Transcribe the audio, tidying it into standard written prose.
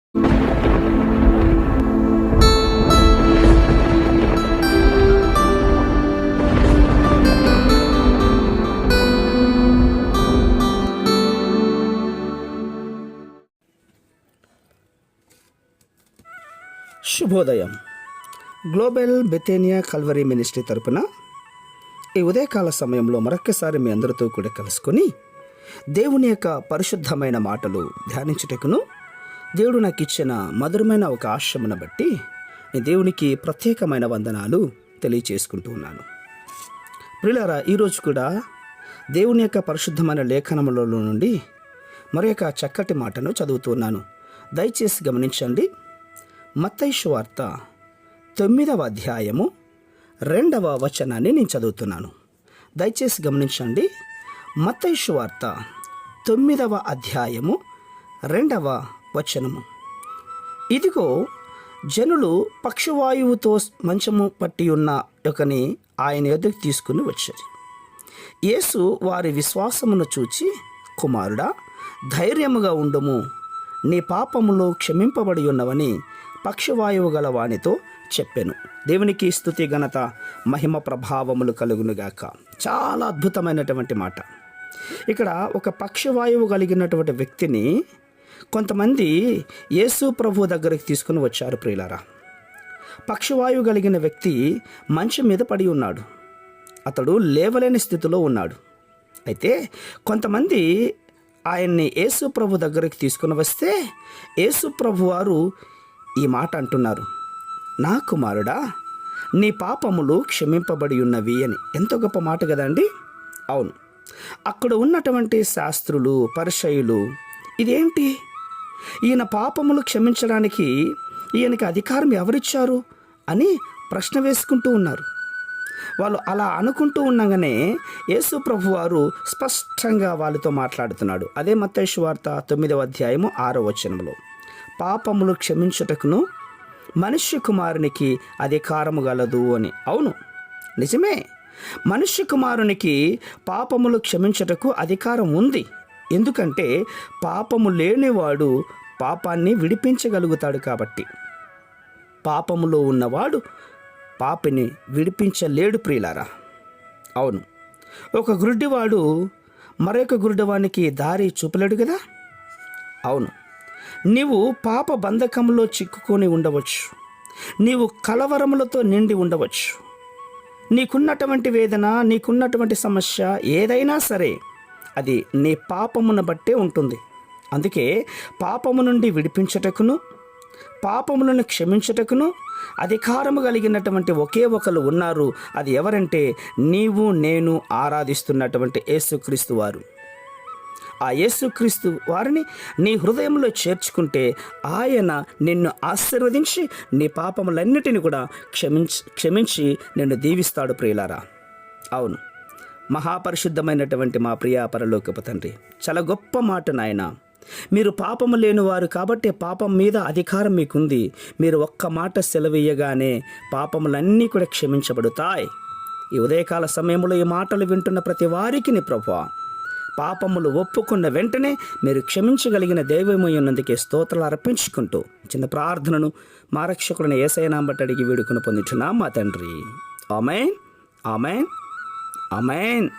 శుభోదయం. Global బెతేనియా Calvary ministry తరపున ఈ ఉదయకాల సమయంలో మరొక్కసారి మీ అందరితో కూడా కలుసుకొని దేవుని యొక్క పరిశుద్ధమైన మాటలు ధ్యానించుటకును దేవుడు నాకు ఇచ్చిన మధురమైన ఒక ఆశయమును బట్టి నేను దేవునికి ప్రత్యేకమైన వందనాలు తెలియచేసుకుంటూ ఉన్నాను. ప్రియులారా, ఈరోజు కూడా దేవుని యొక్క పరిశుద్ధమైన లేఖనముల నుండి మరి యొక్క చక్కటి మాటను చదువుతున్నాను. దయచేసి గమనించండి. మత్తయి సువార్త 9వ అధ్యాయము 2వ వచనాన్ని నేను చదువుతున్నాను. దయచేసి గమనించండి. మత్తయి సువార్త 9వ అధ్యాయము 2వ వచనము. ఇదిగో, జనులు పక్షవాయువుతో మంచము పట్టి ఉన్న ఒకని ఆయన యొద్దకు తీసుకుని వచ్చారు. యేసు వారి విశ్వాసమును చూచి, కుమారుడా, ధైర్యముగా ఉండుము, నీ పాపములు క్షమింపబడి ఉన్నవని పక్షవాయువు గల వానితో చెప్పెను. దేవునికి స్తుతి, ఘనత, మహిమ, ప్రభావములు కలుగునుగాక. చాలా అద్భుతమైనటువంటి మాట. ఇక్కడ ఒక పక్షవాయువు కలిగినటువంటి వ్యక్తిని కొంతమంది యేసు ప్రభు దగ్గరికి తీసుకుని వచ్చారు. ప్రియులారా, పక్షవాయువు కలిగిన వ్యక్తి మంచం మీద పడి ఉన్నాడు. అతడు లేవలేని స్థితిలో ఉన్నాడు. అయితే కొంతమంది ఆయన్ని యేసు ప్రభు దగ్గరికి తీసుకుని వస్తే యేసు ప్రభు వారు ఈ మాట అంటున్నారు, నా కుమారుడా, నీ పాపములు క్షమింపబడి ఉన్నవి అని. ఎంతో గొప్ప మాట కదండి. అవును, అక్కడ ఉన్నటువంటి శాస్త్రులు, పరిసయ్యులు ఇదేంటి, ఈయన పాపములు క్షమించడానికి ఈయనకి అధికారం ఎవరిచ్చారు అని ప్రశ్న వేసుకుంటూ ఉన్నారు. వాళ్ళు అలా అనుకుంటూ ఉండగానే యేసు ప్రభు వారు స్పష్టంగా వాళ్ళతో మాట్లాడుతున్నాడు. అదే మత్తయి సువార్త 9వ అధ్యాయము 6వ వచనంలో, పాపములు క్షమించుటకును మనుష్య కుమారునికి అధికారము గలదు అని. అవును, నిజమే. మనుష్య కుమారునికి పాపములు క్షమించుటకు అధికారం ఉంది. ఎందుకంటే పాపము లేనివాడు పాపాన్ని విడిపించగలుగుతాడు కాబట్టి. పాపములో ఉన్నవాడు పాపిని విడిపించలేడు. ప్రియులారా, అవును, ఒక గుడ్డివాడు మరొక గుడ్డివానికి దారి చూపలేడు కదా. అవును, నీవు పాప బంధకంలో చిక్కుకొని ఉండవచ్చు, నీవు కలవరములతో నిండి ఉండవచ్చు, నీకున్నటువంటి వేదన, నీకున్నటువంటి సమస్య ఏదైనా సరే అది నీ పాపమును బట్టే ఉంటుంది. అందుకే పాపము నుండి విడిపించుటకును పాపములను క్షమించుటకును అధికారము కలిగినటువంటి ఒకే ఒకరు ఉన్నారు. అది ఎవరంటే నీవు నేను ఆరాధిస్తున్నటువంటి యేసుక్రీస్తు వారు. ఆ యేసుక్రీస్తు వారిని నీ హృదయంలో చేర్చుకుంటే ఆయన నిన్ను ఆశీర్వదించి నీ పాపములన్నిటిని కూడా క్షమించి నిన్ను దీవిస్తాడు. ప్రియులారా, అవును, మహాపరిశుద్ధమైనటువంటి మా ప్రియ పరలోకపు తండ్రి, చాలా గొప్ప మాట నాయన. మీరు పాపము లేనివారు కాబట్టి పాపం మీద అధికారం మీకుంది. మీరు ఒక్క మాట సెలవీయగానే పాపములన్నీ కూడా క్షమించబడతాయి. ఈ ఉదయకాల సమయంలో ఈ మాటలు వింటున్న ప్రతి వారికి నీ ప్రభువా, పాపములు ఒప్పుకున్న వెంటనే మీరు క్షమించగలిగిన దైవమై ఉన్నందుకే స్తోత్రాలు అర్పించుకుంటూ చిన్న ప్రార్థనను మా రక్షకుడిని యేసయ్య నామమున బట్టి అడిగి వేడుకొని పొందుచున్నాం మా తండ్రి. ఆమేన్, ఆమేన్, ఆమేన్.